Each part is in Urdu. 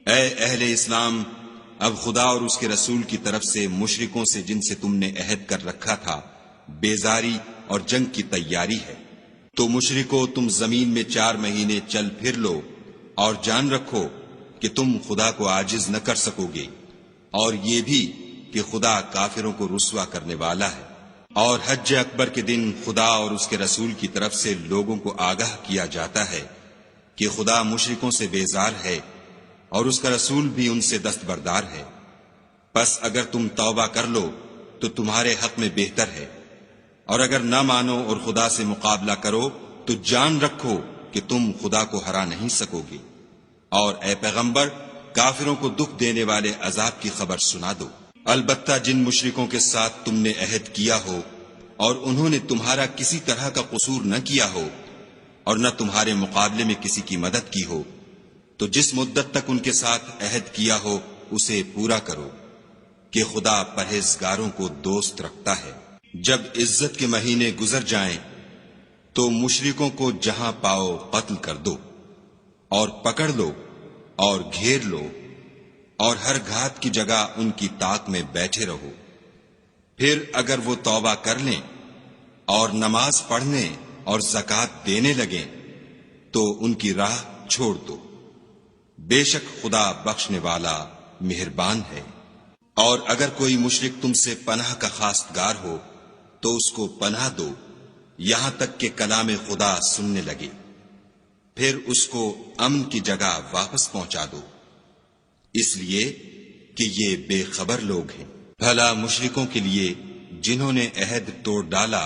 اے اہل اسلام، اب خدا اور اس کے رسول کی طرف سے مشرکوں سے جن سے تم نے عہد کر رکھا تھا بیزاری اور جنگ کی تیاری ہے۔ تو مشرکو، تم زمین میں 4 مہینے چل پھر لو اور جان رکھو کہ تم خدا کو عاجز نہ کر سکو گے، اور یہ بھی کہ خدا کافروں کو رسوا کرنے والا ہے۔ اور حج اکبر کے دن خدا اور اس کے رسول کی طرف سے لوگوں کو آگاہ کیا جاتا ہے کہ خدا مشرکوں سے بیزار ہے اور اس کا رسول بھی ان سے دستبردار ہے۔ پس اگر تم توبہ کر لو تو تمہارے حق میں بہتر ہے، اور اگر نہ مانو اور خدا سے مقابلہ کرو تو جان رکھو کہ تم خدا کو ہرا نہیں سکو گے۔ اور اے پیغمبر، کافروں کو دکھ دینے والے عذاب کی خبر سنا دو۔ البتہ جن مشرکوں کے ساتھ تم نے عہد کیا ہو اور انہوں نے تمہارا کسی طرح کا قصور نہ کیا ہو اور نہ تمہارے مقابلے میں کسی کی مدد کی ہو، تو جس مدت تک ان کے ساتھ عہد کیا ہو اسے پورا کرو، کہ خدا پرہیزگاروں کو دوست رکھتا ہے۔ جب عزت کے مہینے گزر جائیں تو مشرکوں کو جہاں پاؤ قتل کر دو، اور پکڑ لو اور گھیر لو، اور ہر گھات کی جگہ ان کی طاق میں بیٹھے رہو۔ پھر اگر وہ توبہ کر لیں اور نماز پڑھنے اور زکوٰۃ دینے لگیں تو ان کی راہ چھوڑ دو، بے شک خدا بخشنے والا مہربان ہے۔ اور اگر کوئی مشرک تم سے پناہ کا خواستگار ہو تو اس کو پناہ دو یہاں تک کہ کلام خدا سننے لگے، پھر اس کو امن کی جگہ واپس پہنچا دو، اس لیے کہ یہ بے خبر لوگ ہیں۔ بھلا مشرکوں کے لیے جنہوں نے عہد توڑ ڈالا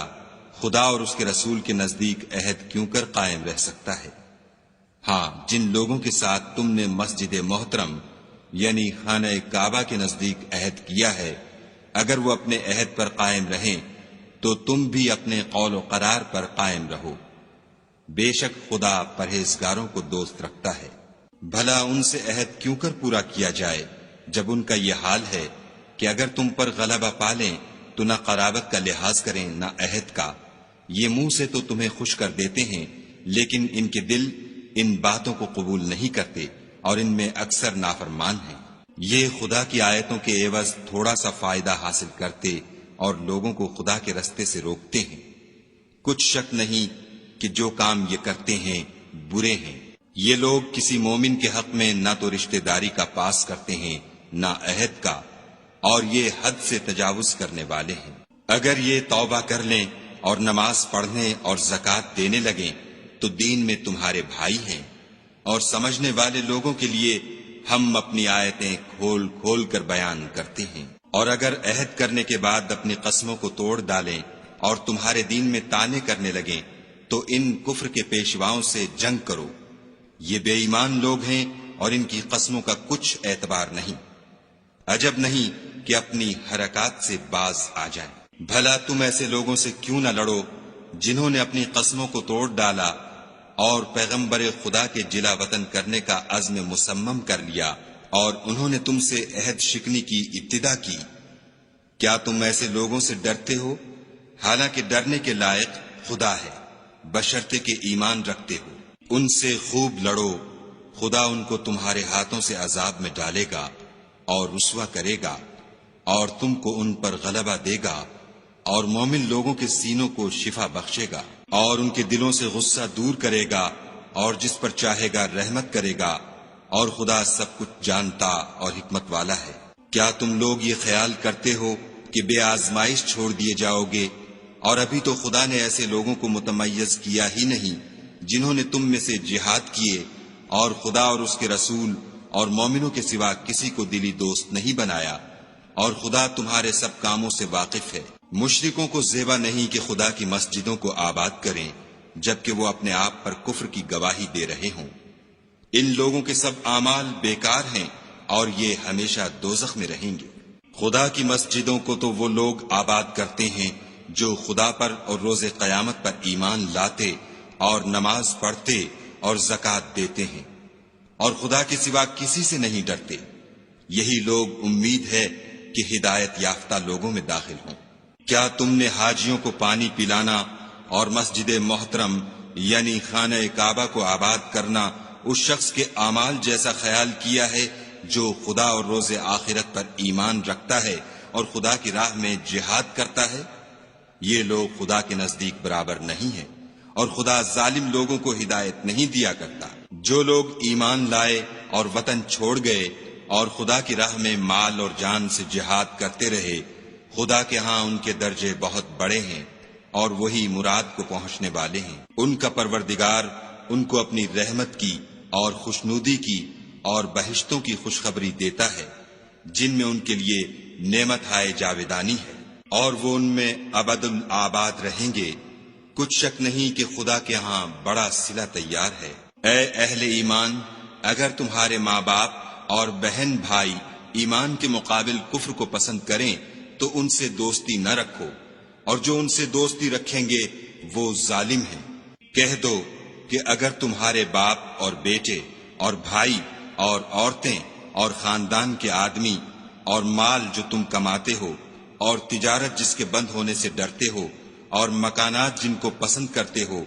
خدا اور اس کے رسول کے نزدیک عہد کیوں کر قائم رہ سکتا ہے؟ ہاں، جن لوگوں کے ساتھ تم نے مسجد محترم یعنی خانہ کعبہ کے نزدیک عہد کیا ہے، اگر وہ اپنے عہد پر قائم رہیں تو تم بھی اپنے قول و قرار پر قائم رہو، بے شک خدا پرہیزگاروں کو دوست رکھتا ہے۔ بھلا ان سے عہد کیوں کر پورا کیا جائے جب ان کا یہ حال ہے کہ اگر تم پر غلبہ پالیں تو نہ قرابت کا لحاظ کریں نہ عہد کا۔ یہ منہ سے تو تمہیں خوش کر دیتے ہیں لیکن ان کے دل ان باتوں کو قبول نہیں کرتے اور ان میں اکثر نافرمان ہیں۔ یہ خدا کی آیتوں کے عوض تھوڑا سا فائدہ حاصل کرتے اور لوگوں کو خدا کے رستے سے روکتے ہیں۔ کچھ شک نہیں کہ جو کام یہ کرتے ہیں برے ہیں۔ یہ لوگ کسی مومن کے حق میں نہ تو رشتہ داری کا پاس کرتے ہیں نہ عہد کا، اور یہ حد سے تجاوز کرنے والے ہیں۔ اگر یہ توبہ کر لیں اور نماز پڑھنے اور زکوٰۃ دینے لگیں تو دین میں تمہارے بھائی ہیں، اور سمجھنے والے لوگوں کے لیے ہم اپنی آیتیں کھول کھول کر بیان کرتے ہیں۔ اور اگر عہد کرنے کے بعد اپنی قسموں کو توڑ ڈالیں اور تمہارے دین میں طعنے کرنے لگیں تو ان کفر کے پیشواؤں سے جنگ کرو، یہ بے ایمان لوگ ہیں اور ان کی قسموں کا کچھ اعتبار نہیں، عجب نہیں کہ اپنی حرکات سے باز آ جائیں۔ بھلا تم ایسے لوگوں سے کیوں نہ لڑو جنہوں نے اپنی قسموں کو توڑ ڈالا اور پیغمبر خدا کے جلا وطن کرنے کا عزم مصمم کر لیا، اور انہوں نے تم سے عہد شکنی کی ابتدا کی۔ کیا تم ایسے لوگوں سے ڈرتے ہو؟ حالانکہ ڈرنے کے لائق خدا ہے، بشرطے کہ ایمان رکھتے ہو۔ ان سے خوب لڑو، خدا ان کو تمہارے ہاتھوں سے عذاب میں ڈالے گا اور رسوا کرے گا، اور تم کو ان پر غلبہ دے گا، اور مومن لوگوں کے سینوں کو شفا بخشے گا، اور ان کے دلوں سے غصہ دور کرے گا، اور جس پر چاہے گا رحمت کرے گا، اور خدا سب کچھ جانتا اور حکمت والا ہے۔ کیا تم لوگ یہ خیال کرتے ہو کہ بے آزمائش چھوڑ دیے جاؤ گے؟ اور ابھی تو خدا نے ایسے لوگوں کو متمیز کیا ہی نہیں جنہوں نے تم میں سے جہاد کیے اور خدا اور اس کے رسول اور مومنوں کے سوا کسی کو دلی دوست نہیں بنایا، اور خدا تمہارے سب کاموں سے واقف ہے۔ مشرکوں کو زیبا نہیں کہ خدا کی مسجدوں کو آباد کریں جبکہ وہ اپنے آپ پر کفر کی گواہی دے رہے ہوں۔ ان لوگوں کے سب اعمال بیکار ہیں اور یہ ہمیشہ دوزخ میں رہیں گے۔ خدا کی مسجدوں کو تو وہ لوگ آباد کرتے ہیں جو خدا پر اور روز قیامت پر ایمان لاتے اور نماز پڑھتے اور زکوٰۃ دیتے ہیں، اور خدا کے سوا کسی سے نہیں ڈرتے۔ یہی لوگ امید ہے کہ ہدایت یافتہ لوگوں میں داخل ہوں۔ کیا تم نے حاجیوں کو پانی پلانا اور مسجد محترم یعنی خانہ کعبہ کو آباد کرنا اس شخص کے اعمال جیسا خیال کیا ہے جو خدا اور روز آخرت پر ایمان رکھتا ہے اور خدا کی راہ میں جہاد کرتا ہے، یہ لوگ خدا کے نزدیک برابر نہیں ہیں، اور خدا ظالم لوگوں کو ہدایت نہیں دیا کرتا۔ جو لوگ ایمان لائے اور وطن چھوڑ گئے اور خدا کی راہ میں مال اور جان سے جہاد کرتے رہے، خدا کے ہاں ان کے درجے بہت بڑے ہیں اور وہی مراد کو پہنچنے والے ہیں۔ ان کا پروردگار ان کو اپنی رحمت کی اور خوشنودی کی اور بہشتوں کی خوشخبری دیتا ہے، جن میں ان کے لیے نعمت ہائے جاویدانی ہے، اور وہ ان میں ابد الآباد رہیں گے۔ کچھ شک نہیں کہ خدا کے ہاں بڑا صلہ تیار ہے۔ اے اہل ایمان، اگر تمہارے ماں باپ اور بہن بھائی ایمان کے مقابل کفر کو پسند کریں تو ان سے دوستی نہ رکھو، اور جو ان سے دوستی رکھیں گے وہ ظالم ہیں۔ کہہ دو کہ اگر تمہارے باپ اور بیٹے اور بھائی اور عورتیں اور خاندان کے آدمی اور مال جو تم کماتے ہو اور تجارت جس کے بند ہونے سے ڈرتے ہو اور مکانات جن کو پسند کرتے ہو،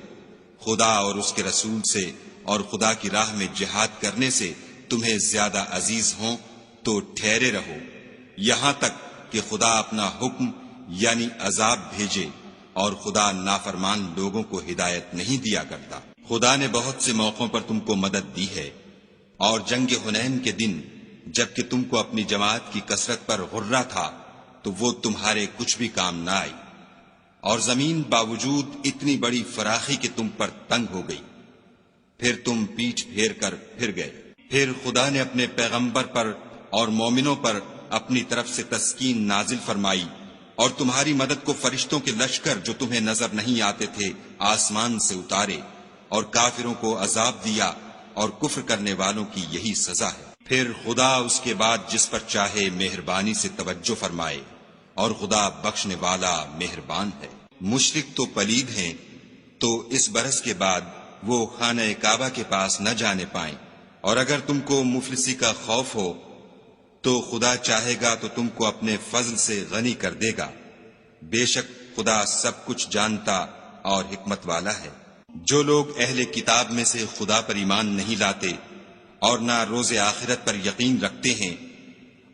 خدا اور اس کے رسول سے اور خدا کی راہ میں جہاد کرنے سے تمہیں زیادہ عزیز ہوں تو ٹھہرے رہو، یہاں تک کہ خدا اپنا حکم یعنی عذاب بھیجے، اور خدا نافرمان لوگوں کو ہدایت نہیں دیا کرتا۔ خدا نے بہت سے موقعوں پر تم کو مدد دی ہے، اور جنگ حنین کے دن جبکہ تم کو اپنی جماعت کی کثرت پر غرہ تھا تو وہ تمہارے کچھ بھی کام نہ آئی، اور زمین باوجود اتنی بڑی فراخی کہ تم پر تنگ ہو گئی، پھر تم پیٹھ پھیر کر پھر گئے۔ پھر خدا نے اپنے پیغمبر پر اور مومنوں پر اپنی طرف سے تسکین نازل فرمائی، اور تمہاری مدد کو فرشتوں کے لشکر جو تمہیں نظر نہیں آتے تھے آسمان سے اتارے، اور کافروں کو عذاب دیا، اور کفر کرنے والوں کی یہی سزا ہے۔ پھر خدا اس کے بعد جس پر چاہے مہربانی سے توجہ فرمائے، اور خدا بخشنے والا مہربان ہے۔ مشرک تو پلید ہیں، تو اس برس کے بعد وہ خانہ کعبہ کے پاس نہ جانے پائیں، اور اگر تم کو مفلسی کا خوف ہو تو خدا چاہے گا تو تم کو اپنے فضل سے غنی کر دے گا، بے شک خدا سب کچھ جانتا اور حکمت والا ہے۔ جو لوگ اہل کتاب میں سے خدا پر ایمان نہیں لاتے اور نہ روز آخرت پر یقین رکھتے ہیں،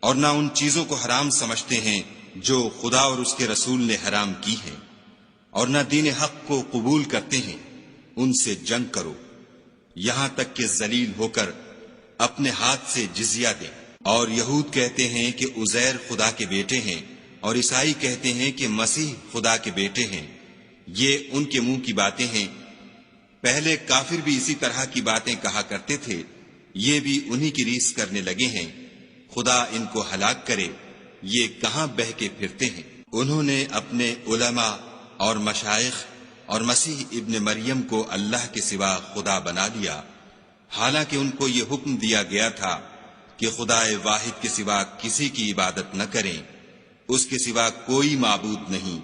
اور نہ ان چیزوں کو حرام سمجھتے ہیں جو خدا اور اس کے رسول نے حرام کی ہیں، اور نہ دین حق کو قبول کرتے ہیں، ان سے جنگ کرو یہاں تک کہ ذلیل ہو کر اپنے ہاتھ سے جزیہ دیں۔ اور یہود کہتے ہیں کہ عزیر خدا کے بیٹے ہیں، اور عیسائی کہتے ہیں کہ مسیح خدا کے بیٹے ہیں، یہ ان کے منہ کی باتیں ہیں۔ پہلے کافر بھی اسی طرح کی باتیں کہا کرتے تھے، یہ بھی انہی کی ریس کرنے لگے ہیں۔ خدا ان کو ہلاک کرے، یہ کہاں بہہ کے پھرتے ہیں۔ انہوں نے اپنے علماء اور مشائخ اور مسیح ابن مریم کو اللہ کے سوا خدا بنا لیا، حالانکہ ان کو یہ حکم دیا گیا تھا کہ خدا واحد کے سوا کسی کی عبادت نہ کریں، اس کے سوا کوئی معبود نہیں،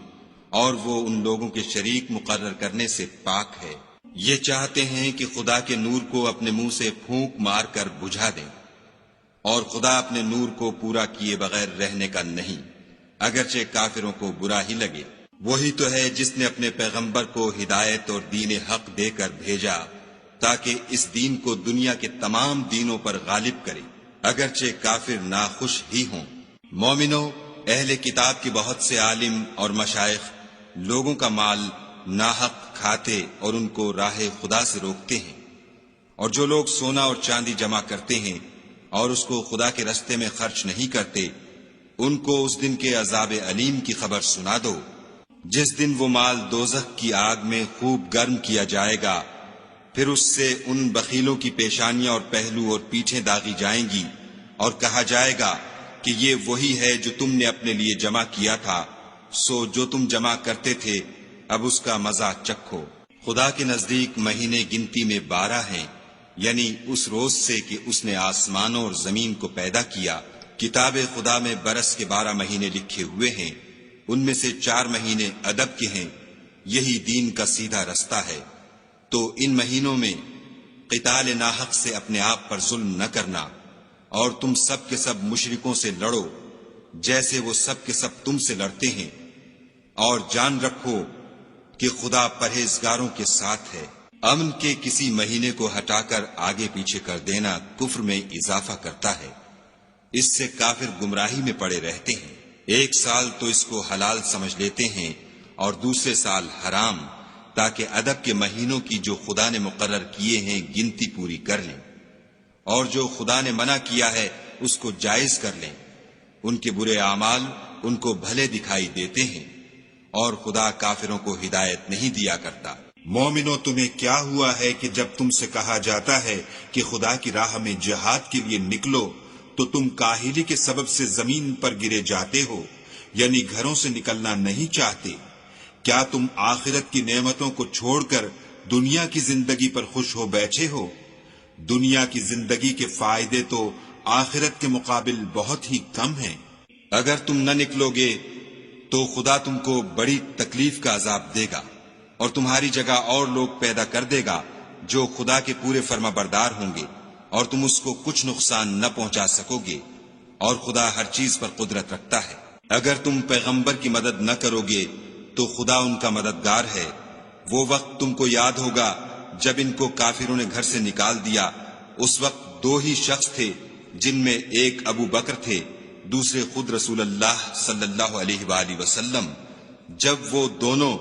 اور وہ ان لوگوں کے شریک مقرر کرنے سے پاک ہے۔ یہ چاہتے ہیں کہ خدا کے نور کو اپنے منہ سے پھونک مار کر بجھا دیں، اور خدا اپنے نور کو پورا کیے بغیر رہنے کا نہیں، اگرچہ کافروں کو برا ہی لگے۔ وہی تو ہے جس نے اپنے پیغمبر کو ہدایت اور دین حق دے کر بھیجا تاکہ اس دین کو دنیا کے تمام دینوں پر غالب کرے، اگرچہ کافر ناخوش ہی ہوں۔ مومنو، اہل کتاب کے بہت سے عالم اور مشائخ لوگوں کا مال ناحق کھاتے اور ان کو راہ خدا سے روکتے ہیں، اور جو لوگ سونا اور چاندی جمع کرتے ہیں اور اس کو خدا کے رستے میں خرچ نہیں کرتے، ان کو اس دن کے عذاب علیم کی خبر سنا دو، جس دن وہ مال دوزخ کی آگ میں خوب گرم کیا جائے گا، پھر اس سے ان بخیلوں کی پیشانیاں اور پہلو اور پیٹھیں داغی جائیں گی، اور کہا جائے گا کہ یہ وہی ہے جو تم نے اپنے لیے جمع کیا تھا، سو جو تم جمع کرتے تھے اب اس کا مزہ چکھو۔ خدا کے نزدیک مہینے گنتی میں 12 ہیں، یعنی اس روز سے کہ اس نے آسمانوں اور زمین کو پیدا کیا۔ کتاب خدا میں برس کے 12 مہینے لکھے ہوئے ہیں، ان میں سے 4 مہینے ادب کے ہیں، یہی دین کا سیدھا رستہ ہے۔ تو ان مہینوں میں قتال ناحق سے اپنے آپ پر ظلم نہ کرنا، اور تم سب کے سب مشرکوں سے لڑو جیسے وہ سب کے سب تم سے لڑتے ہیں، اور جان رکھو کہ خدا پرہیزگاروں کے ساتھ ہے۔ امن کے کسی مہینے کو ہٹا کر آگے پیچھے کر دینا کفر میں اضافہ کرتا ہے، اس سے کافر گمراہی میں پڑے رہتے ہیں۔ ایک سال تو اس کو حلال سمجھ لیتے ہیں اور دوسرے سال حرام، تاکہ ادب کے مہینوں کی جو خدا نے مقرر کیے ہیں گنتی پوری کر لیں، اور جو خدا نے منع کیا ہے اس کو جائز کر لیں۔ ان کے برے اعمال ان کو بھلے دکھائی دیتے ہیں، اور خدا کافروں کو ہدایت نہیں دیا کرتا۔ مومنو، تمہیں کیا ہوا ہے کہ جب تم سے کہا جاتا ہے کہ خدا کی راہ میں جہاد کے لیے نکلو تو تم کاہلی کے سبب سے زمین پر گرے جاتے ہو، یعنی گھروں سے نکلنا نہیں چاہتے؟ کیا تم آخرت کی نعمتوں کو چھوڑ کر دنیا کی زندگی پر خوش ہو بیٹھے ہو؟ دنیا کی زندگی کے فائدے تو آخرت کے مقابل بہت ہی کم ہیں۔ اگر تم نہ نکلو گے تو خدا تم کو بڑی تکلیف کا عذاب دے گا، اور تمہاری جگہ اور لوگ پیدا کر دے گا جو خدا کے پورے فرما بردار ہوں گے، اور تم اس کو کچھ نقصان نہ پہنچا سکو گے، اور خدا ہر چیز پر قدرت رکھتا ہے۔ اگر تم پیغمبر کی مدد نہ کرو گے تو خدا ان کا مددگار ہے۔ وہ وقت تم کو یاد ہوگا جب ان کو کافروں نے گھر سے نکال دیا، اس وقت دو ہی شخص تھے، جن میں ایک ابو بکر تھے، دوسرے خود رسول اللہ صلی اللہ علیہ وآلہ وسلم۔ جب وہ دونوں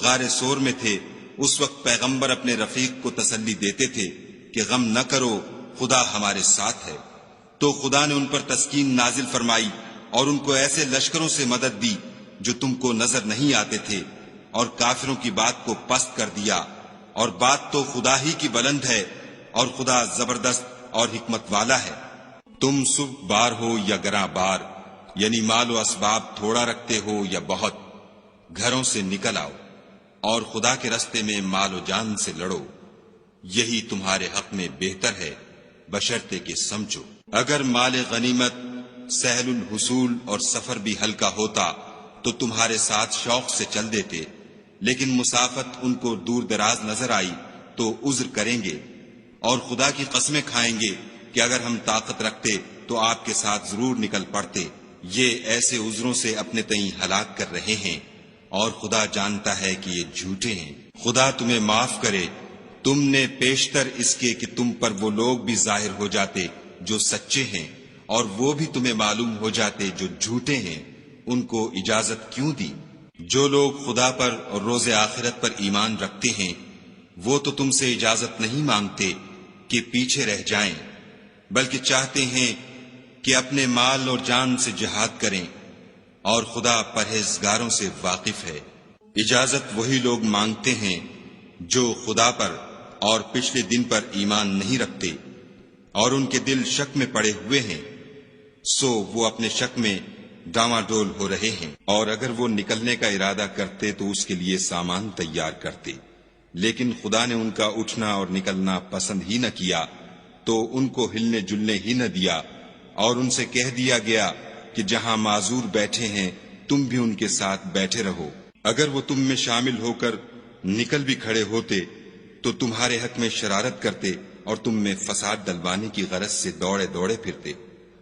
غار سور میں تھے، اس وقت پیغمبر اپنے رفیق کو تسلی دیتے تھے کہ غم نہ کرو، خدا ہمارے ساتھ ہے۔ تو خدا نے ان پر تسکین نازل فرمائی اور ان کو ایسے لشکروں سے مدد دی جو تم کو نظر نہیں آتے تھے، اور کافروں کی بات کو پست کر دیا۔ اور بات تو خدا ہی کی بلند ہے، اور خدا زبردست اور حکمت والا ہے۔ تم سب بار ہو یا گراں بار، یعنی مال و اسباب تھوڑا رکھتے ہو یا بہت، گھروں سے نکل آؤ اور خدا کے رستے میں مال و جان سے لڑو، یہی تمہارے حق میں بہتر ہے، بشرطے کہ سمجھو۔ اگر مال غنیمت سہل الحصول اور سفر بھی ہلکا ہوتا تو تمہارے ساتھ شوق سے چل دیتے، لیکن مسافت ان کو دور دراز نظر آئی تو عذر کریں گے، اور خدا کی قسمیں کھائیں گے کہ اگر ہم طاقت رکھتے تو آپ کے ساتھ ضرور نکل پڑتے۔ یہ ایسے عذروں سے اپنے تئیں ہلاک کر رہے ہیں، اور خدا جانتا ہے کہ یہ جھوٹے ہیں۔ خدا تمہیں معاف کرے، تم نے پیشتر اس کے کہ تم پر وہ لوگ بھی ظاہر ہو جاتے جو سچے ہیں، اور وہ بھی تمہیں معلوم ہو جاتے جو جھوٹے ہیں، ان کو اجازت کیوں دی؟ جو لوگ خدا پر اور روز آخرت پر ایمان رکھتے ہیں وہ تو تم سے اجازت نہیں مانگتے کہ پیچھے رہ جائیں، بلکہ چاہتے ہیں کہ اپنے مال اور جان سے جہاد کریں، اور خدا پرہیزگاروں سے واقف ہے۔ اجازت وہی لوگ مانگتے ہیں جو خدا پر اور پچھلے دن پر ایمان نہیں رکھتے، اور ان کے دل شک میں پڑے ہوئے ہیں، سو وہ اپنے شک میں ڈاواڈول ہو رہے ہیں۔ اور اگر وہ نکلنے کا ارادہ کرتے تو اس کے لیے سامان تیار کرتے، لیکن خدا نے ان کا اٹھنا اور نکلنا پسند ہی نہ کیا، تو ان کو ہلنے جلنے ہی نہ دیا، اور ان سے کہہ دیا گیا کہ جہاں معذور بیٹھے ہیں تم بھی ان کے ساتھ بیٹھے رہو۔ اگر وہ تم میں شامل ہو کر نکل بھی کھڑے ہوتے تو تمہارے حق میں شرارت کرتے اور تم میں فساد ڈلوانے کی غرض سے دوڑے دوڑے پھرتے،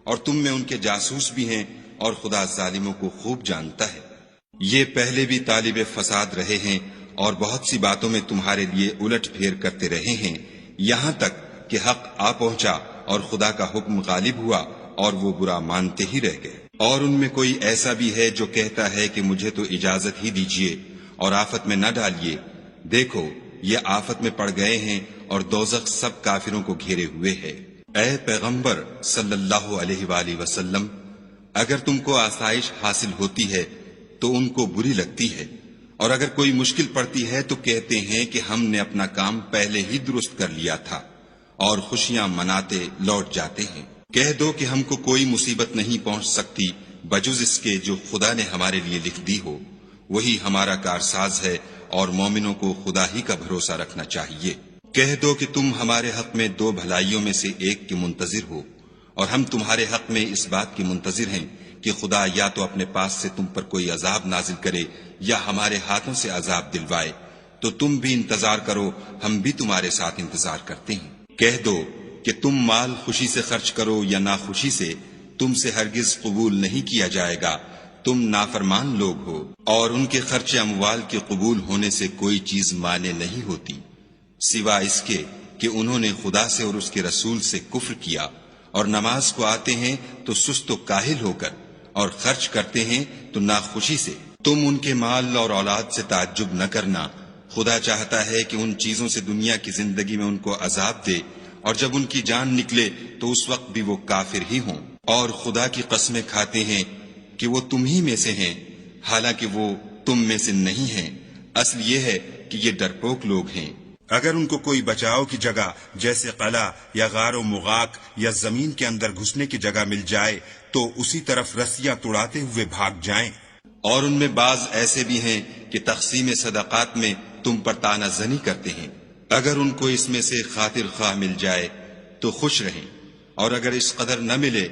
اور تم میں ان کے جاسوس بھی ہیں، اور خدا ظالموں کو خوب جانتا ہے۔ یہ پہلے بھی طالب فساد رہے ہیں اور بہت سی باتوں میں تمہارے لیے الٹ پھیر کرتے رہے ہیں، یہاں تک کہ حق آ پہنچا اور خدا کا حکم غالب ہوا اور وہ برا مانتے ہی رہ گئے۔ اور ان میں کوئی ایسا بھی ہے جو کہتا ہے کہ مجھے تو اجازت ہی دیجیے اور آفت میں نہ ڈالیے، دیکھو یہ آفت میں پڑ گئے ہیں اور دوزخ سب کافروں کو گھیرے ہوئے ہے۔ اے پیغمبر صلی اللہ علیہ وآلہ وسلم، اگر تم کو آسائش حاصل ہوتی ہے تو ان کو بری لگتی ہے، اور اگر کوئی مشکل پڑتی ہے تو کہتے ہیں کہ ہم نے اپنا کام پہلے ہی درست کر لیا تھا، اور خوشیاں مناتے لوٹ جاتے ہیں۔ کہہ دو کہ ہم کو کوئی مصیبت نہیں پہنچ سکتی بجز اس کے جو خدا نے ہمارے لیے لکھ دی ہو، وہی ہمارا کارساز ہے، اور مومنوں کو خدا ہی کا بھروسہ رکھنا چاہیے۔ کہہ دو کہ تم ہمارے حق میں دو بھلائیوں میں سے ایک کے منتظر ہو، اور ہم تمہارے حق میں اس بات کے منتظر ہیں کہ خدا یا تو اپنے پاس سے تم پر کوئی عذاب نازل کرے یا ہمارے ہاتھوں سے عذاب دلوائے، تو تم بھی انتظار کرو، ہم بھی تمہارے ساتھ انتظار کرتے ہیں۔ کہہ دو کہ تم مال خوشی سے خرچ کرو یا ناخوشی سے، تم سے ہرگز قبول نہیں کیا جائے گا، تم نافرمان لوگ ہو، اور ان کے خرچ اموال کے قبول ہونے سے کوئی چیز مانے نہیں ہوتی، سوا اس کے کہ انہوں نے خدا سے اور اس کے رسول سے کفر کیا، اور نماز کو آتے ہیں تو سست و کاہل ہو کر، اور خرچ کرتے ہیں تو ناخوشی سے۔ تم ان کے مال اور اولاد سے تعجب نہ کرنا، خدا چاہتا ہے کہ ان چیزوں سے دنیا کی زندگی میں ان کو عذاب دے، اور جب ان کی جان نکلے تو اس وقت بھی وہ کافر ہی ہوں، اور خدا کی قسمیں کھاتے ہیں کہ وہ تم ہی میں سے ہیں، حالانکہ وہ تم میں سے نہیں ہیں۔ اصل یہ ہے کہ یہ ڈرپوک لوگ ہیں۔ اگر ان کو کوئی بچاؤ کی جگہ جیسے قلعہ یا غار و مغاق یا زمین کے اندر گھسنے کی جگہ مل جائے تو اسی طرف رسیاں توڑاتے ہوئے بھاگ جائیں۔ اور ان میں بعض ایسے بھی ہیں کہ تقسیم صدقات میں تم پر طعنہ زنی کرتے ہیں۔ اگر ان کو اس میں سے خاطر خواہ مل جائے تو خوش رہیں، اور اگر اس قدر نہ ملے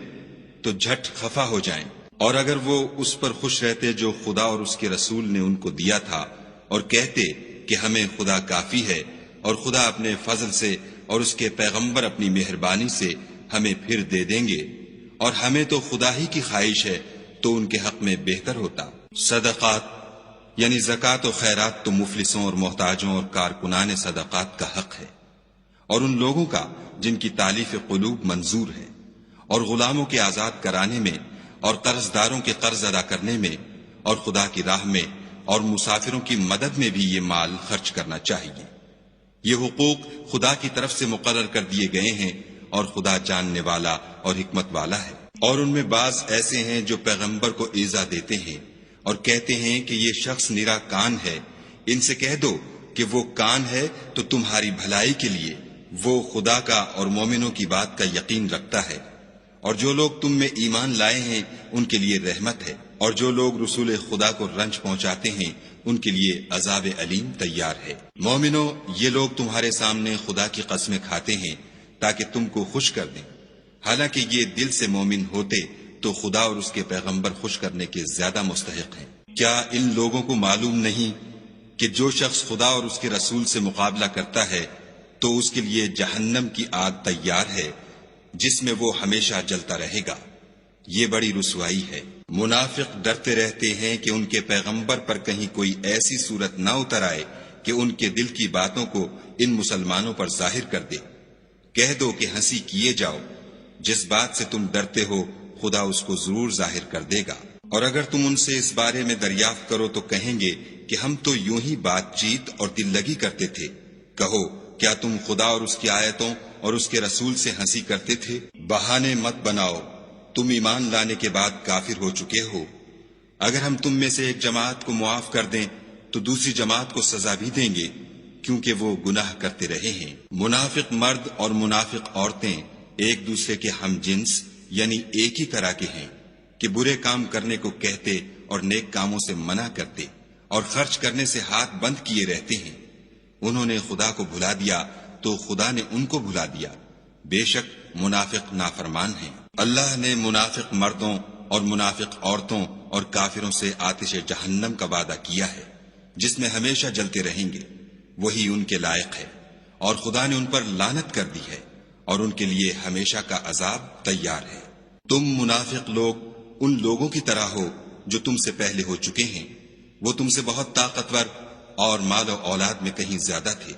تو جھٹ خفا ہو جائیں۔ اور اگر وہ اس پر خوش رہتے جو خدا اور اس کے رسول نے ان کو دیا تھا، اور کہتے کہ ہمیں خدا کافی ہے، اور خدا اپنے فضل سے اور اس کے پیغمبر اپنی مہربانی سے ہمیں پھر دے دیں گے، اور ہمیں تو خدا ہی کی خواہش ہے، تو ان کے حق میں بہتر ہوتا۔ صدقات یعنی زکوٰۃ و خیرات تو مفلسوں اور محتاجوں اور کارکنان صدقات کا حق ہے، اور ان لوگوں کا جن کی تالیف قلوب منظور ہے، اور غلاموں کے آزاد کرانے میں، اور قرض داروں کے قرض ادا کرنے میں، اور خدا کی راہ میں اور مسافروں کی مدد میں بھی یہ مال خرچ کرنا چاہیے۔ یہ حقوق خدا کی طرف سے مقرر کر دیے گئے ہیں، اور خدا جاننے والا اور حکمت والا ہے۔ اور ان میں بعض ایسے ہیں جو پیغمبر کو ایذا دیتے ہیں اور کہتے ہیں کہ یہ شخص نرا کان ہے۔ ان سے کہہ دو کہ وہ کان ہے تو تمہاری بھلائی کے لیے، وہ خدا کا اور مومنوں کی بات کا یقین رکھتا ہے، اور جو لوگ تم میں ایمان لائے ہیں ان کے لیے رحمت ہے، اور جو لوگ رسول خدا کو رنج پہنچاتے ہیں ان کے لیے عذاب علیم تیار ہے۔ مومنو، یہ لوگ تمہارے سامنے خدا کی قسمیں کھاتے ہیں تاکہ تم کو خوش کر دیں، حالانکہ یہ دل سے مومن ہوتے تو خدا اور اس کے پیغمبر خوش کرنے کے زیادہ مستحق ہیں۔ کیا ان لوگوں کو معلوم نہیں کہ جو شخص خدا اور اس کے رسول سے مقابلہ کرتا ہے تو اس کے لیے جہنم کی آگ تیار ہے جس میں وہ ہمیشہ جلتا رہے گا؟ یہ بڑی رسوائی ہے۔ منافق ڈرتے رہتے ہیں کہ ان کے پیغمبر پر کہیں کوئی ایسی صورت نہ اتر آئے کہ ان کے دل کی باتوں کو ان مسلمانوں پر ظاہر کر دے۔ کہہ دو کہ ہنسی کیے جاؤ، جس بات سے تم ڈرتے ہو خدا اس کو ضرور ظاہر کر دے گا۔ اور اگر تم ان سے اس بارے میں دریافت کرو تو کہیں گے کہ ہم تو یوں ہی بات چیت اور دل لگی کرتے تھے۔ کہو، کیا تم خدا اور اس کی آیتوں اور اس کے رسول سے ہنسی کرتے تھے؟ بہانے مت بناؤ، تم ایمان لانے کے بعد کافر ہو چکے ہو۔ اگر ہم تم میں سے ایک جماعت کو معاف کر دیں تو دوسری جماعت کو سزا بھی دیں گے، کیونکہ وہ گناہ کرتے رہے ہیں۔ منافق مرد اور منافق عورتیں ایک دوسرے کے ہم جنس یعنی ایک ہی طرح کے ہیں کہ برے کام کرنے کو کہتے اور نیک کاموں سے منع کرتے اور خرچ کرنے سے ہاتھ بند کیے رہتے ہیں۔ انہوں نے خدا کو بھلا دیا تو خدا نے ان کو بھلا دیا، بے شک منافق نافرمان ہیں۔ اللہ نے منافق مردوں اور منافق عورتوں اور کافروں سے آتش جہنم کا وعدہ کیا ہے جس میں ہمیشہ جلتے رہیں گے، وہی ان کے لائق ہے، اور خدا نے ان پر لعنت کر دی ہے اور ان کے لیے ہمیشہ کا عذاب تیار ہے۔ تم منافق لوگ ان لوگوں کی طرح ہو جو تم سے پہلے ہو چکے ہیں، وہ تم سے بہت طاقتور اور مال و اولاد میں کہیں زیادہ تھے،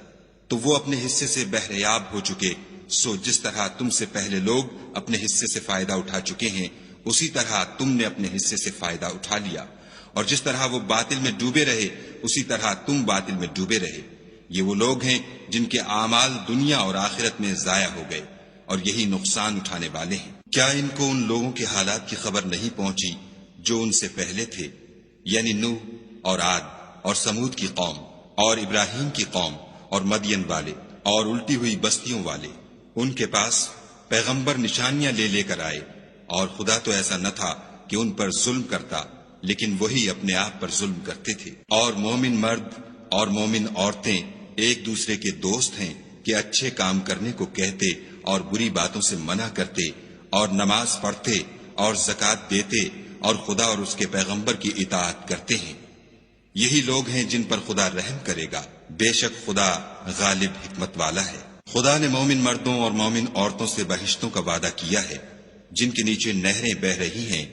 تو وہ اپنے حصے سے بہریاب ہو چکے۔ سو جس طرح تم سے پہلے لوگ اپنے حصے سے فائدہ اٹھا چکے ہیں، اسی طرح تم نے اپنے حصے سے فائدہ اٹھا لیا، اور جس طرح وہ باطل میں ڈوبے رہے اسی طرح تم باطل میں ڈوبے رہے۔ یہ وہ لوگ ہیں جن کے اعمال دنیا اور آخرت میں ضائع ہو گئے، اور یہی نقصان اٹھانے والے ہیں۔ کیا ان کو ان لوگوں کے حالات کی خبر نہیں پہنچی جو ان سے پہلے تھے، یعنی نوح اور عاد اور سمود کی قوم اور ابراہیم کی قوم اور مدین والے اور الٹی ہوئی بستیوں والے؟ ان کے پاس پیغمبر نشانیاں لے لے کر آئے، اور خدا تو ایسا نہ تھا کہ ان پر ظلم کرتا، لیکن وہی اپنے آپ پر ظلم کرتے تھے۔ اور مومن مرد اور مومن عورتیں ایک دوسرے کے دوست ہیں کہ اچھے کام کرنے کو کہتے اور بری باتوں سے منع کرتے اور نماز پڑھتے اور زکوٰۃ دیتے اور خدا اور اس کے پیغمبر کی اطاعت کرتے ہیں۔ یہی لوگ ہیں جن پر خدا رحم کرے گا، بے شک خدا غالب حکمت والا ہے۔ خدا نے مومن مردوں اور مومن عورتوں سے بہشتوں کا وعدہ کیا ہے جن کے نیچے نہریں بہہ رہی ہیں،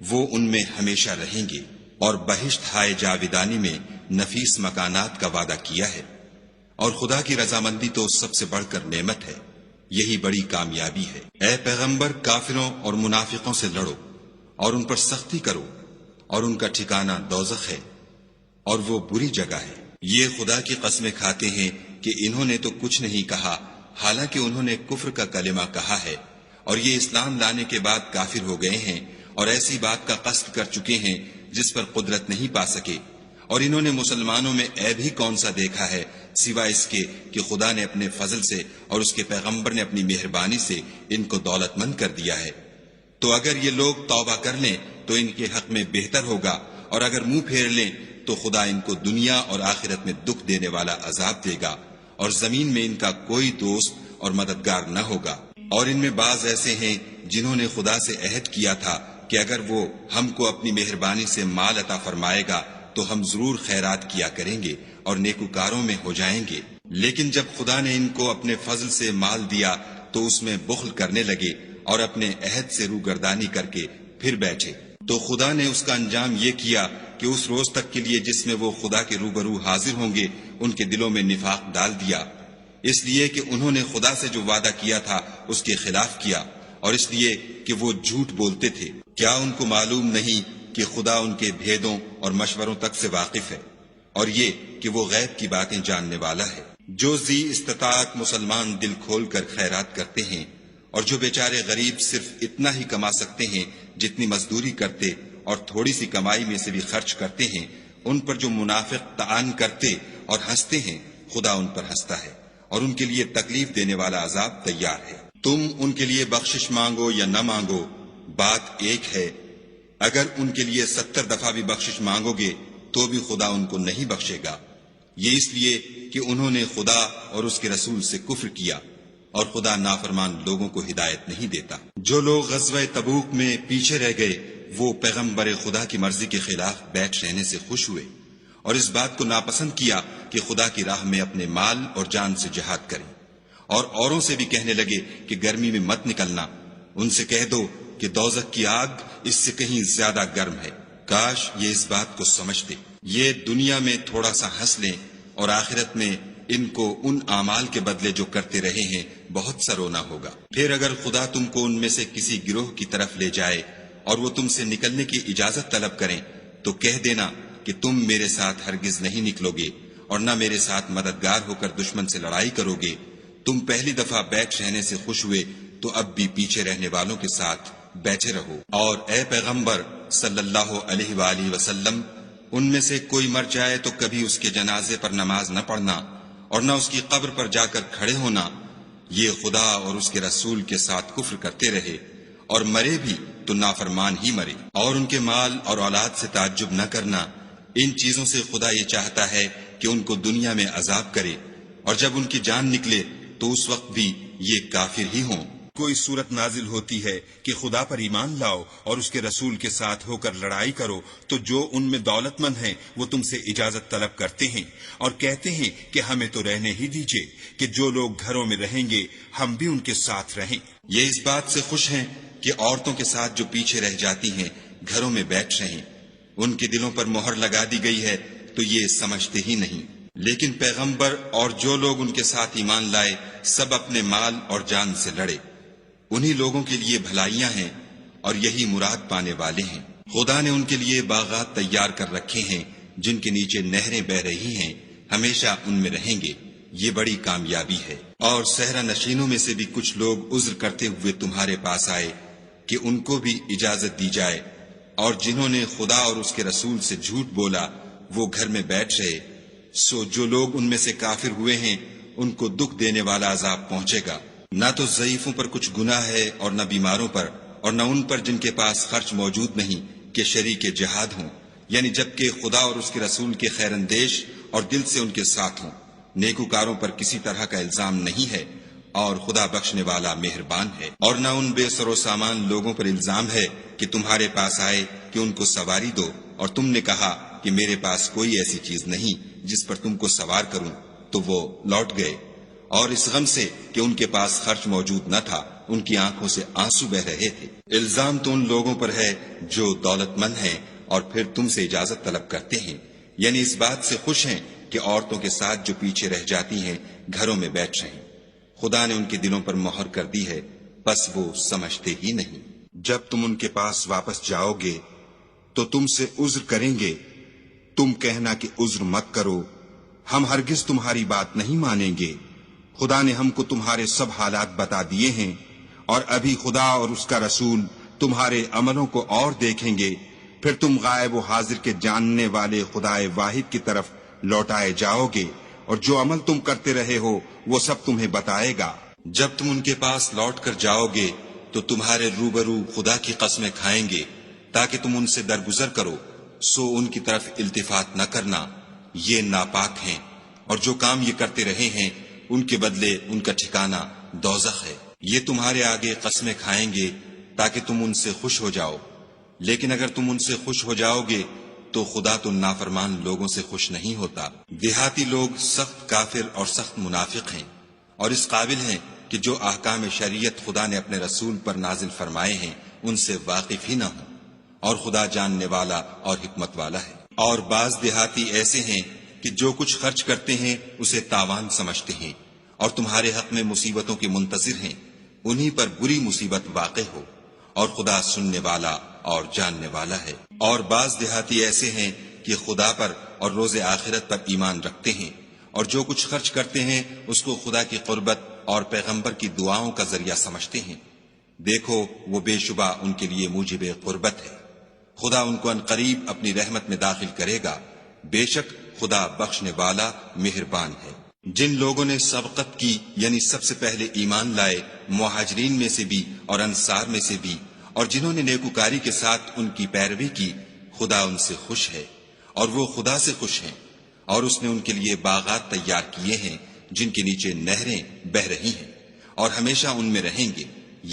وہ ان میں ہمیشہ رہیں گے، اور بہشت ہائے جاویدانی میں نفیس مکانات کا وعدہ کیا ہے، اور خدا کی رضامندی تو سب سے بڑھ کر نعمت ہے۔ یہی بڑی کامیابی ہے۔ اے پیغمبر، کافروں اور منافقوں سے لڑو اور ان پر سختی کرو، اور ان کا ٹھکانہ دوزخ ہے اور وہ بری جگہ ہے۔ یہ خدا کی قسمیں کھاتے ہیں کہ انہوں نے تو کچھ نہیں کہا، حالانکہ انہوں نے کفر کا کلمہ کہا ہے، اور یہ اسلام لانے کے بعد کافر ہو گئے ہیں اور ایسی بات کا قصد کر چکے ہیں جس پر قدرت نہیں پا سکے۔ اور انہوں نے مسلمانوں میں عیب ہی کون سا دیکھا ہے سوائے اس کے کہ خدا نے اپنے فضل سے اور اس کے پیغمبر نے اپنی مہربانی سے ان کو دولت مند کر دیا ہے۔ تو اگر یہ لوگ توبہ کر لیں تو ان کے حق میں بہتر ہوگا، اور اگر منہ پھیر لیں تو خدا ان کو دنیا اور آخرت میں دکھ دینے والا عذاب دے گا، اور زمین میں ان کا کوئی دوست اور مددگار نہ ہوگا۔ اور ان میں بعض ایسے ہیں جنہوں نے خدا سے عہد کیا تھا کہ اگر وہ ہم کو اپنی مہربانی سے مال عطا فرمائے گا تو ہم ضرور خیرات کیا کریں گے اور نیکوکاروں میں ہو جائیں گے، لیکن جب خدا نے ان کو اپنے فضل سے مال دیا تو اس میں بخل کرنے لگے اور اپنے عہد سے روگردانی کر کے پھر بیٹھے۔ تو خدا نے اس کا انجام یہ کیا کہ اس روز تک کے لیے جس میں وہ خدا کے روبرو حاضر ہوں گے ان کے دلوں میں نفاق ڈال دیا، اس لیے کہ انہوں نے خدا سے جو وعدہ کیا تھا اس کے خلاف کیا، اور اس لیے کہ وہ جھوٹ بولتے تھے۔ کیا ان کو معلوم نہیں کہ خدا ان کے بھیدوں اور مشوروں تک سے واقف ہے، اور یہ کہ وہ غیب کی باتیں جاننے والا ہے؟ جو ذی استطاعت مسلمان دل کھول کر خیرات کرتے ہیں، اور جو بیچارے غریب صرف اتنا ہی کما سکتے ہیں جتنی مزدوری کرتے اور تھوڑی سی کمائی میں سے بھی خرچ کرتے ہیں، ان پر جو منافق طعن کرتے اور ہنستے ہیں، خدا ان پر ہنستا ہے اور ان کے لیے تکلیف دینے والا عذاب تیار ہے۔ تم ان کے لیے بخشش مانگو یا نہ مانگو، بات ایک ہے۔ اگر ان کے لیے 70 دفعہ بھی بخشش مانگو گے تو بھی خدا ان کو نہیں بخشے گا، یہ اس لیے کہ انہوں نے خدا اور اس کے رسول سے کفر کیا، اور خدا نافرمان لوگوں کو ہدایت نہیں دیتا۔ جو لوگ غزوہ تبوک میں پیچھے رہ گئے وہ پیغمبر خدا کی مرضی کے خلاف بیٹھ رہنے سے خوش ہوئے، اور اس بات کو ناپسند کیا کہ خدا کی راہ میں اپنے مال اور جان سے جہاد کریں، اور اوروں سے بھی کہنے لگے کہ گرمی میں مت نکلنا۔ ان سے کہہ دو کہ دوزخ کی آگ اس سے کہیں زیادہ گرم ہے، کاش یہ اس بات کو سمجھتے۔ یہ دنیا میں تھوڑا سا ہنس لیں اور آخرت میں ان کو ان اعمال کے بدلے جو کرتے رہے ہیں بہت سا رونا ہوگا۔ پھر اگر خدا تم کو ان میں سے کسی گروہ کی طرف لے جائے اور وہ تم سے نکلنے کی اجازت طلب کریں تو کہہ دینا کہ تم میرے ساتھ ہرگز نہیں نکلو گے اور نہ میرے ساتھ مددگار ہو کر دشمن سے لڑائی کرو گے۔ تم پہلی دفعہ بیٹھ رہنے سے خوش ہوئے تو اب بھی پیچھے رہنے والوں کے ساتھ بیٹھے رہو۔ اور اے پیغمبر صلی اللہ علیہ وآلہ وسلم، ان میں سے کوئی مر جائے تو کبھی اس کے جنازے پر نماز نہ پڑھنا اور نہ اس کی قبر پر جا کر کھڑے ہونا۔ یہ خدا اور اس کے رسول کے ساتھ کفر کرتے رہے اور مرے بھی تو نافرمان ہی مرے۔ اور ان کے مال اور اولاد سے تعجب نہ کرنا، ان چیزوں سے خدا یہ چاہتا ہے کہ ان کو دنیا میں عذاب کرے، اور جب ان کی جان نکلے تو اس وقت بھی یہ کافر ہی ہوں۔ کوئی صورت نازل ہوتی ہے کہ خدا پر ایمان لاؤ اور اس کے رسول کے ساتھ ہو کر لڑائی کرو تو جو ان میں دولت مند ہیں وہ تم سے اجازت طلب کرتے ہیں اور کہتے ہیں کہ ہمیں تو رہنے ہی دیجئے کہ جو لوگ گھروں میں رہیں گے ہم بھی ان کے ساتھ رہیں۔ یہ اس بات سے خوش ہیں کہ عورتوں کے ساتھ جو پیچھے رہ جاتی ہیں گھروں میں بیٹھ رہیں، ان کے دلوں پر مہر لگا دی گئی ہے تو یہ سمجھتے ہی نہیں۔ لیکن پیغمبر اور جو لوگ ان کے ساتھ ایمان لائے سب اپنے مال اور جان سے لڑے، انہی لوگوں کے لیے بھلائیاں ہیں اور یہی مراد پانے والے ہیں۔ خدا نے ان کے لیے باغات تیار کر رکھے ہیں جن کے نیچے نہریں بہ رہی ہیں، ہمیشہ ان میں رہیں گے، یہ بڑی کامیابی ہے۔ اور صحرا نشینوں میں سے بھی کچھ لوگ عذر کرتے ہوئے تمہارے پاس آئے کہ ان کو بھی اجازت دی جائے، اور جنہوں نے خدا اور اس کے رسول سے جھوٹ بولا وہ گھر میں بیٹھ رہے، سو جو لوگ ان میں سے کافر ہوئے ہیں ان کو دکھ دینے والا عذاب پہنچے گا۔ نہ تو ضعیفوں پر کچھ گناہ ہے اور نہ بیماروں پر، اور نہ ان پر جن کے پاس خرچ موجود نہیں کہ شریک جہاد ہوں، یعنی جبکہ خدا اور اس کے رسول کے خیر اندیش اور دل سے ان کے ساتھ ہوں۔ نیکوکاروں پر کسی طرح کا الزام نہیں ہے اور خدا بخشنے والا مہربان ہے۔ اور نہ ان بے سر و سامان لوگوں پر الزام ہے کہ تمہارے پاس آئے کہ ان کو سواری دو اور تم نے کہا کہ میرے پاس کوئی ایسی چیز نہیں جس پر تم کو سوار کروں، تو وہ لوٹ گئے، اور اس غم سے کہ ان کے پاس خرچ موجود نہ تھا ان کی آنکھوں سے آنسو بہ رہے تھے۔ الزام تو ان لوگوں پر ہے جو دولت مند ہیں اور پھر تم سے اجازت طلب کرتے ہیں، یعنی اس بات سے خوش ہیں کہ عورتوں کے ساتھ جو پیچھے رہ جاتی ہیں گھروں میں بیٹھ رہیں۔ خدا نے ان کے دلوں پر مہر کر دی ہے، بس وہ سمجھتے ہی نہیں۔ جب تم ان کے پاس واپس جاؤ گے تو تم سے عذر کریں گے، تم کہنا کہ عذر مت کرو، ہم ہرگز تمہاری بات نہیں مانیں گے۔ خدا نے ہم کو تمہارے سب حالات بتا دیے ہیں، اور ابھی خدا اور اس کا رسول تمہارے عملوں کو اور دیکھیں گے، پھر تم غائب و حاضر کے جاننے والے خدا واحد کی طرف لوٹائے جاؤ گے، اور جو عمل تم کرتے رہے ہو وہ سب تمہیں بتائے گا۔ جب تم ان کے پاس لوٹ کر جاؤ گے تو تمہارے روبرو خدا کی قسمیں کھائیں گے تاکہ تم ان سے درگزر کرو، سو ان کی طرف التفات نہ کرنا، یہ ناپاک ہیں، اور جو کام یہ کرتے رہے ہیں ان کے بدلے ان کا ٹھکانہ دوزخ ہے۔ یہ تمہارے آگے قسمیں کھائیں گے تاکہ تم ان سے خوش ہو جاؤ، لیکن اگر تم ان سے خوش ہو جاؤ گے تو خدا تو نافرمان لوگوں سے خوش نہیں ہوتا۔ دیہاتی لوگ سخت کافر اور سخت منافق ہیں، اور اس قابل ہیں کہ جو احکام شریعت خدا نے اپنے رسول پر نازل فرمائے ہیں ان سے واقف ہی نہ ہوں، اور خدا جاننے والا اور حکمت والا ہے۔ اور بعض دیہاتی ایسے ہیں کہ جو کچھ خرچ کرتے ہیں اسے تاوان سمجھتے ہیں، اور تمہارے حق میں مصیبتوں کے منتظر ہیں، انہی پر بری مصیبت واقع ہو، اور خدا سننے والا اور جاننے والا ہے۔ اور بعض دیہاتی ایسے ہیں کہ خدا پر اور روز آخرت پر ایمان رکھتے ہیں، اور جو کچھ خرچ کرتے ہیں اس کو خدا کی قربت اور پیغمبر کی دعاؤں کا ذریعہ سمجھتے ہیں، دیکھو وہ بے شبہ ان کے لیے موجب قربت ہے۔ خدا ان کو عنقریب اپنی رحمت میں داخل کرے گا، بے شک خدا بخشنے والا مہربان ہے۔ جن لوگوں نے سبقت کی یعنی سب سے پہلے ایمان لائے، مہاجرین میں سے بھی اور انصار میں سے بھی، اور جنہوں نے نیکوکاری کے ساتھ ان کی پیروی کی، خدا ان سے خوش ہے اور وہ خدا سے خوش ہیں، اور اس نے ان کے لیے باغات تیار کیے ہیں جن کے نیچے نہریں بہہ رہی ہیں، اور ہمیشہ ان میں رہیں گے،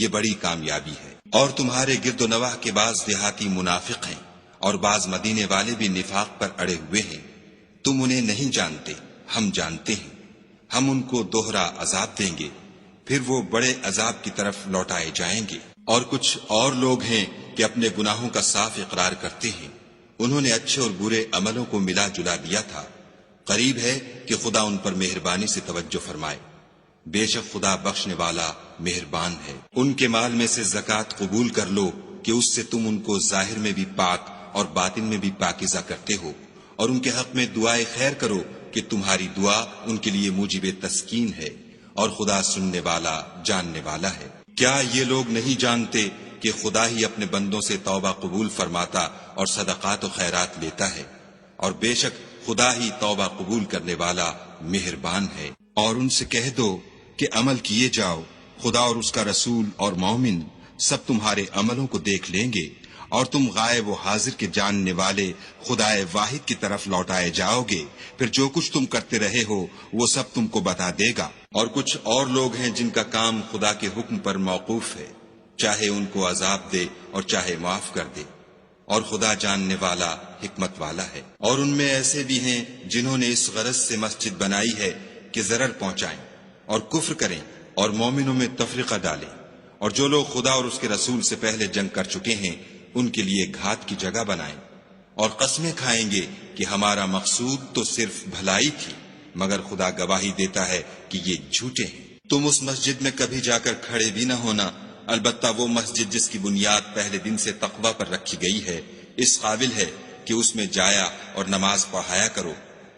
یہ بڑی کامیابی ہے۔ اور تمہارے گرد و نواح کے بعض دیہاتی منافق ہیں، اور بعض مدینے والے بھی نفاق پر اڑے ہوئے ہیں، تم انہیں نہیں جانتے، ہم جانتے ہیں، ہم ان کو دوہرا عذاب دیں گے، پھر وہ بڑے عذاب کی طرف لوٹائے جائیں گے۔ اور کچھ اور لوگ ہیں کہ اپنے گناہوں کا صاف اقرار کرتے ہیں، انہوں نے اچھے اور برے عملوں کو ملا جلا دیا تھا، قریب ہے کہ خدا ان پر مہربانی سے توجہ فرمائے، بے شک خدا بخشنے والا مہربان ہے۔ ان کے مال میں سے زکوٰۃ قبول کر لو کہ اس سے تم ان کو ظاہر میں بھی پاک اور باطن میں بھی پاکیزہ کرتے ہو، اور ان کے حق میں دعائے خیر کرو کہ تمہاری دعا ان کے لیے موجب تسکین ہے، اور خدا سننے والا جاننے والا ہے۔ کیا یہ لوگ نہیں جانتے کہ خدا ہی اپنے بندوں سے توبہ قبول فرماتا اور صدقات و خیرات لیتا ہے، اور بے شک خدا ہی توبہ قبول کرنے والا مہربان ہے۔ اور ان سے کہہ دو کہ عمل کیے جاؤ، خدا اور اس کا رسول اور مومن سب تمہارے عملوں کو دیکھ لیں گے، اور تم غائب و حاضر کے جاننے والے خدا واحد کی طرف لوٹائے جاؤ گے، پھر جو کچھ تم کرتے رہے ہو وہ سب تم کو بتا دے گا۔ اور کچھ اور لوگ ہیں جن کا کام خدا کے حکم پر موقوف ہے، چاہے ان کو عذاب دے اور چاہے معاف کر دے، اور خدا جاننے والا حکمت والا ہے۔ اور ان میں ایسے بھی ہیں جنہوں نے اس غرض سے مسجد بنائی ہے کہ ضرر پہنچائیں اور کفر کریں اور مومنوں میں تفرقہ ڈالیں، اور جو لوگ خدا اور اس کے رسول سے پہلے جنگ کر چکے ہیں ان کے لیے گھات کی جگہ بنائیں، اور قسمیں کھائیں گے کہ ہمارا مقصود تو صرف بھلائی تھی، مگر خدا گواہی دیتا ہے کہ یہ جھوٹے ہیں۔ تم اس مسجد میں کبھی جا کر کھڑے بھی نہ ہونا، البتہ وہ مسجد جس کی بنیاد پہلے دن سے تقوی پر رکھی گئی ہے اس قابل ہے کہ اس میں جایا اور نماز پڑھایا کرو۔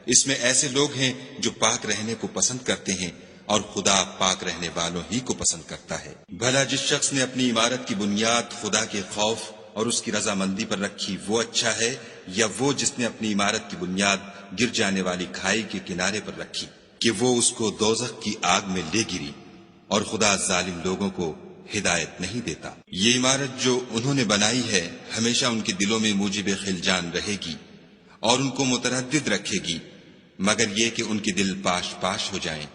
اس میں ایسے لوگ ہیں جو پاک رہنے کو پسند کرتے ہیں، اور خدا پاک رہنے والوں ہی کو پسند کرتا ہے۔ بھلا جس شخص نے اپنی عمارت کی بنیاد خدا کے خوف اور اس کی رضامندی پر رکھی وہ اچھا ہے، یا وہ جس نے اپنی عمارت کی بنیاد گر جانے والی کھائی کے کنارے پر رکھی کہ وہ اس کو دوزخ کی آگ میں لے گری، اور خدا ظالم لوگوں کو ہدایت نہیں دیتا۔ یہ عمارت جو انہوں نے بنائی ہے ہمیشہ ان کے دلوں میں موجب خلجان رہے گی اور ان کو متردد رکھے گی، مگر یہ کہ ان کے دل پاش پاش ہو جائیں،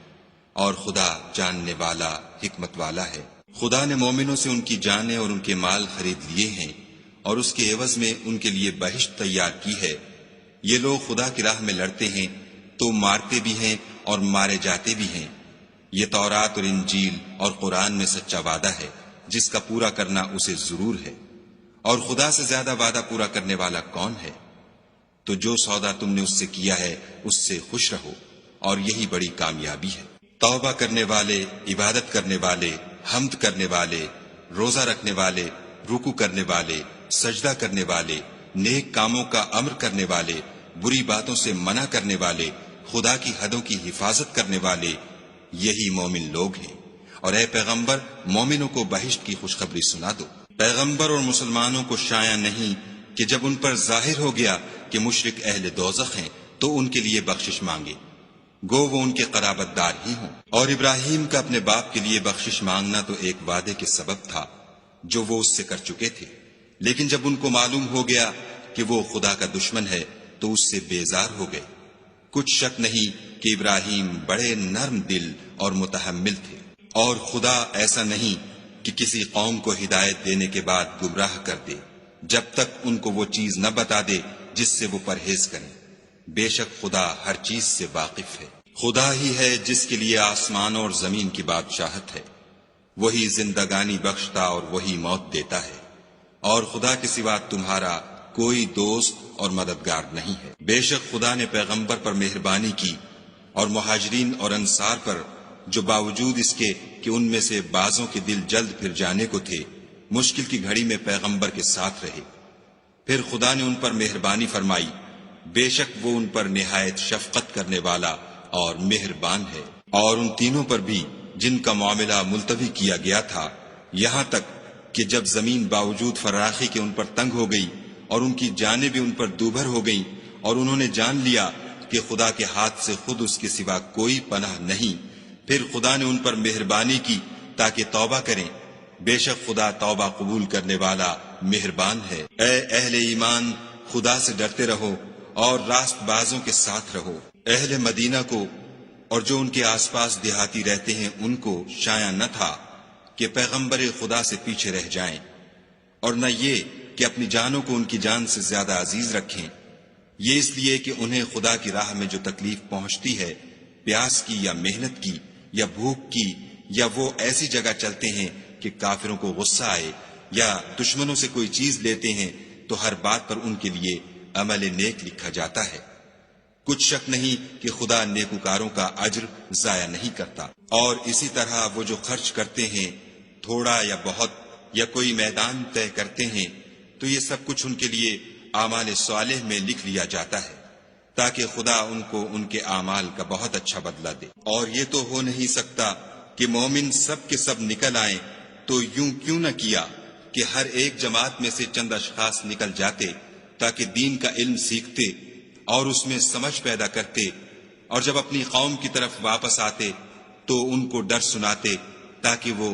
اور خدا جاننے والا حکمت والا ہے۔ خدا نے مومنوں سے ان کی جانیں اور ان کے مال خرید لیے ہیں، اور اس کے عوض میں ان کے لیے بہشت تیار کی ہے۔ یہ لوگ خدا کی راہ میں لڑتے ہیں تو مارتے بھی ہیں اور مارے جاتے بھی ہیں۔ یہ تورات اور انجیل اور قرآن میں سچا وعدہ ہے جس کا پورا کرنا اسے ضرور ہے، اور خدا سے زیادہ وعدہ پورا کرنے والا کون ہے؟ تو جو سودا تم نے اس سے کیا ہے اس سے خوش رہو، اور یہی بڑی کامیابی ہے۔ توبہ کرنے والے، عبادت کرنے والے، حمد کرنے والے، روزہ رکھنے والے، رکوع کرنے والے، سجدہ کرنے والے، نیک کاموں کا امر کرنے والے، بری باتوں سے منع کرنے والے، خدا کی حدوں کی حفاظت کرنے والے، یہی مومن لوگ ہیں۔ اور اے پیغمبر، مومنوں کو بہشت کی خوشخبری سنا دو۔ پیغمبر اور مسلمانوں کو شایع نہیں کہ جب ان پر ظاہر ہو گیا کہ مشرک اہل دوزخ ہیں تو ان کے لیے بخشش مانگے، گو وہ ان کے قرابت دار ہی ہوں۔ اور ابراہیم کا اپنے باپ کے لیے بخشش مانگنا تو ایک وعدے کے سبب تھا جو وہ اس سے کر چکے تھے، لیکن جب ان کو معلوم ہو گیا کہ وہ خدا کا دشمن ہے تو اس سے بیزار ہو گئے۔ کچھ شک نہیں کہ ابراہیم بڑے نرم دل اور متحمل تھے، اور خدا ایسا نہیں کہ کسی قوم کو ہدایت دینے کے بعد گمراہ کر دے جب تک ان کو وہ چیز نہ بتا دے جس سے وہ پرہیز کریں۔ بے شک خدا ہر چیز سے واقف ہے۔ خدا ہی ہے جس کے لیے آسمان اور زمین کی بادشاہت ہے، وہی زندگانی بخشتا اور وہی موت دیتا ہے، اور خدا کے سوا تمہارا کوئی دوست اور مددگار نہیں ہے۔ بے شک خدا نے پیغمبر پر مہربانی کی اور مہاجرین اور انصار پر، جو باوجود اس کے کہ ان میں سے بعضوں کے دل جلد پھر جانے کو تھے، مشکل کی گھڑی میں پیغمبر کے ساتھ رہے۔ پھر خدا نے ان پر مہربانی فرمائی، بے شک وہ ان پر نہایت شفقت کرنے والا اور مہربان ہے۔ اور ان تینوں پر بھی جن کا معاملہ ملتوی کیا گیا تھا، یہاں تک کہ جب زمین باوجود فراخی کے ان پر تنگ ہو گئی اور ان کی جانیں بھی ان پر دوبھر ہو گئیں، اور انہوں نے جان لیا کہ خدا کے ہاتھ سے خود اس کے سوا کوئی پناہ نہیں، پھر خدا نے ان پر مہربانی کی تاکہ توبہ کریں۔ بے شک خدا توبہ قبول کرنے والا مہربان ہے۔ اے اہل ایمان، خدا سے ڈرتے رہو اور راست بازوں کے ساتھ رہو۔ اہل مدینہ کو اور جو ان کے آس پاس دیہاتی رہتے ہیں ان کو شایع نہ تھا کہ پیغمبر خدا سے پیچھے رہ جائیں، اور نہ یہ کہ اپنی جانوں کو ان کی جان سے زیادہ عزیز رکھیں، یہ اس لیے کہ انہیں خدا کی راہ میں جو تکلیف پہنچتی ہے، پیاس کی یا محنت کی یا بھوک کی، یا وہ ایسی جگہ چلتے ہیں کہ کافروں کو غصہ آئے، یا دشمنوں سے کوئی چیز لیتے ہیں، تو ہر بات پر ان کے لیے عمل نیک لکھا جاتا ہے۔ کچھ شک نہیں کہ خدا نیکوکاروں کا اجر ضائع نہیں کرتا۔ اور اسی طرح وہ جو خرچ کرتے ہیں، تھوڑا یا بہت، یا کوئی میدان طے کرتے ہیں، تو یہ سب کچھ ان کے لیے اعمال صالح میں لکھ لیا جاتا ہے، تاکہ خدا ان کو ان کے اعمال کا بہت اچھا بدلہ دے۔ اور یہ تو ہو نہیں سکتا کہ مومن سب کے سب نکل آئیں، تو یوں کیوں نہ کیا کہ ہر ایک جماعت میں سے چند اشخاص نکل جاتے تاکہ دین کا علم سیکھتے اور اس میں سمجھ پیدا کرتے، اور جب اپنی قوم کی طرف واپس آتے تو ان کو ڈر سناتے تاکہ وہ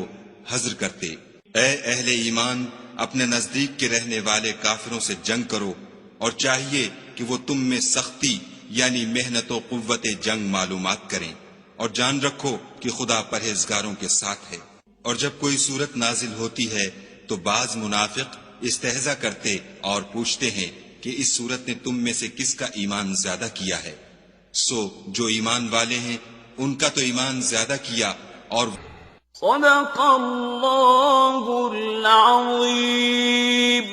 حذر کرتے۔ اے اہل ایمان، اپنے نزدیک کے رہنے والے کافروں سے جنگ کرو، اور چاہیے کہ وہ تم میں سختی یعنی محنت و قوت جنگ معلومات کریں، اور جان رکھو کہ خدا پرہیزگاروں کے ساتھ ہے۔ اور جب کوئی صورت نازل ہوتی ہے تو بعض منافق استہزا کرتے اور پوچھتے ہیں کہ اس صورت نے تم میں سے کس کا ایمان زیادہ کیا ہے؟ سو جو ایمان والے ہیں ان کا تو ایمان زیادہ کیا، اور صدق اللہ العظیم۔